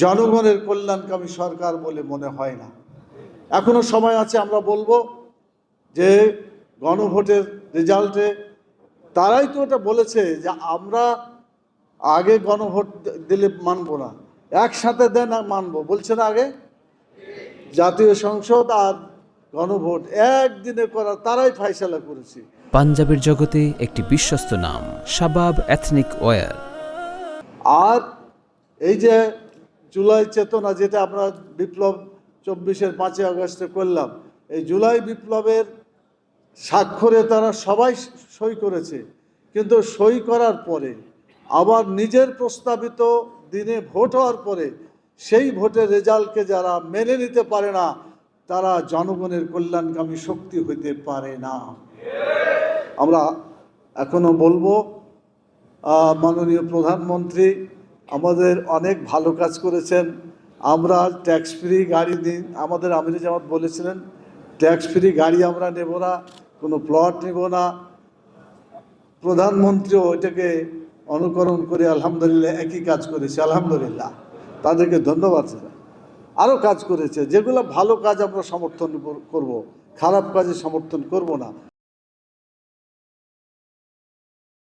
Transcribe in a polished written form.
জনগণের কল্যাণকামী সরকার বলে মনে হয় না। এখনো সময় আছে, আমরা বলবো যে গণভোটের রেজাল্টে তারাই তো এটা বলেছে যে আমরা আগে গণভোট দিলে মানবো না, একসাথে দেন আর মানবো, বলছে না আগে। জাতীয় সংসদ আর গণভোট একদিনে করার তারাই ফাইসালা করেছে। পাঞ্জাবের জগতে একটি বিশ্বস্ত নাম শাবাব এথনিক ওয়্যার। আর এই যে জুলাই চেতনা, যেটা আমরা বিপ্লব 24-এর 5ই আগস্টে করলাম, এই জুলাই বিপ্লবের স্বাক্ষরে তারা সবাই সই করেছে, কিন্তু সই করার পরে আবার নিজের প্রস্তাবিত দিনে ভোট হওয়ার পরে সেই ভোটের রেজাল্টকে যারা মেনে নিতে পারে না, তারা জনগণের কল্যাণকামী শক্তি হইতে পারে না। আমরা এখনো বলবো, মাননীয় প্রধানমন্ত্রী আমাদের অনেক ভালো কাজ করেছেন। আমরা ট্যাক্স ফ্রি গাড়ি দিন, আমাদের আমির জামাত বলেছিলেন ট্যাক্স ফ্রি গাড়ি আমরা নেব না, কোনো প্লট নেব না। প্রধানমন্ত্রীও ওইটাকে অনুকরণ করে আলহামদুলিল্লাহ একই কাজ করেছে। আলহামদুলিল্লাহ, তাদেরকে ধন্যবাদ। আরও কাজ করেছে, যেগুলো ভালো কাজ আমরা সমর্থন করব, খারাপ কাজে সমর্থন করব না।